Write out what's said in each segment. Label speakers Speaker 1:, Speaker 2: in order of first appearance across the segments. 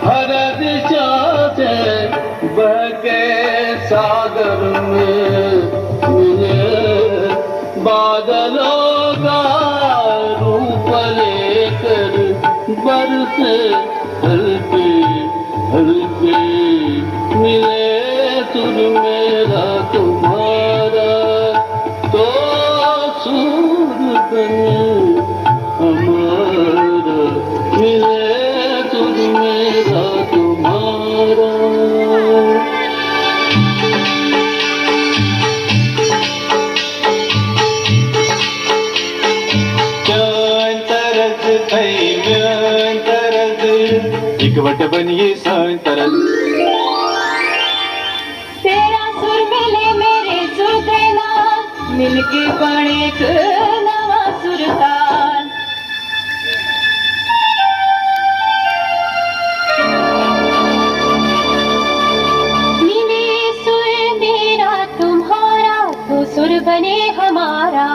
Speaker 1: हर दिशा से बहके सागर में मिले बादलों का रूप लेकर बरसे हल्के हल्के मिले सुर मेरा तुम्हारा तो सुर बने हमारा मिले सुर मेरा तुम्हारा। इकवट बनिए सांतरल
Speaker 2: तेरा सुर मिले मेरे सुर देना मिलके बने एक नवा सुरताल। मिले सुर मेरा तुम्हारा तो सुर बने हमारा।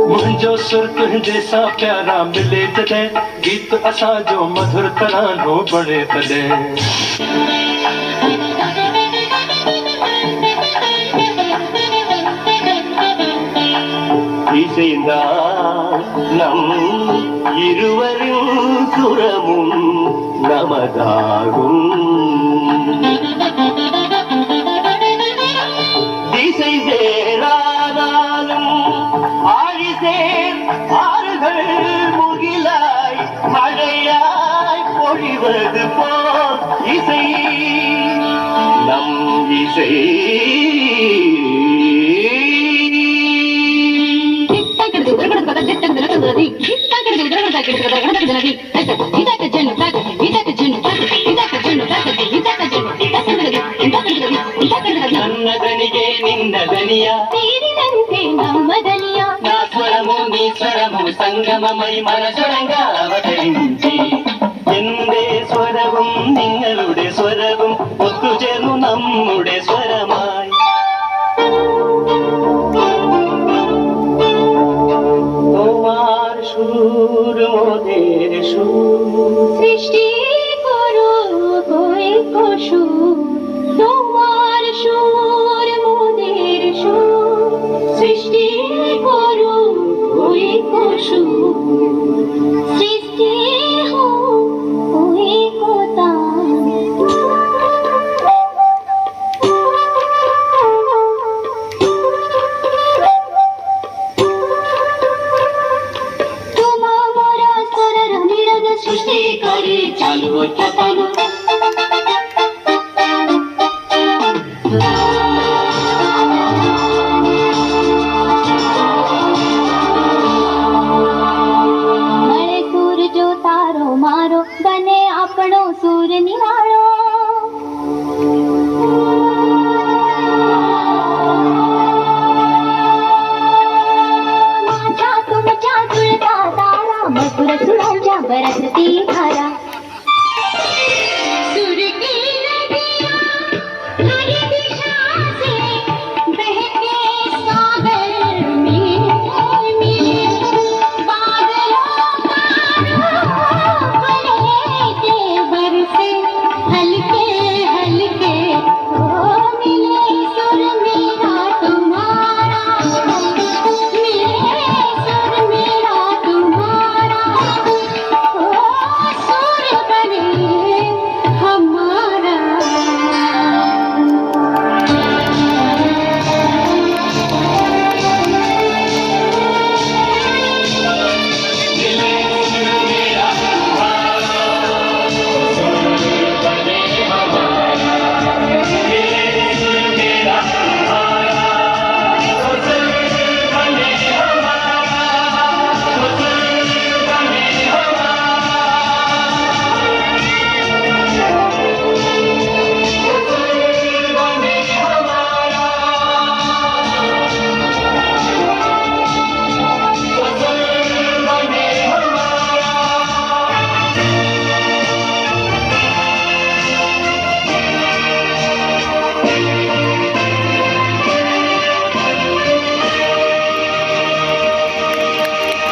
Speaker 3: मुंहिंजो सुर तुंहिंजे सां प्यारा मिले तॾहिं गीत असांजो मधुर तरानो बणे तॾहिं। நம் இருவரின் சுரமும் நமதாகும். திசை வேறானாலும் ஆழிசேர் ஆறுகள் முகிலாய் மழையாய் பொழிவது போல் இசை நம் இசை. నన్నదనిగే నిన్నదనియ
Speaker 2: తీరినంతే నమ్మదనియ
Speaker 3: నా స్వరము నీ స్వరము സംഗമമായി മനസ്സുടങ്ക അവതരിഞ്ചി എന്റെ സ്വരവും നിങ്ങളുടെ സ്വരവും ഒത്തുചേർന്നു നമ്മുടെ സ്വരമായി. তোমার সুর মোদের সুর
Speaker 2: সৃষ্টি করো কয়েক সুর তোমার সুর মোদের সুর সৃষ্টি করো কয়েক সুর সৃষ্টি হো কয়েক তাল. তোমা মোরা স্বরর মিলন সৃষ্টি করে চালু চালু. મળે સૂર જો તારો મારો બને આપણો સૂર નિહાળો. माझ्या तुमच्या जुळता तारा मधुर सुरांच्या बरसती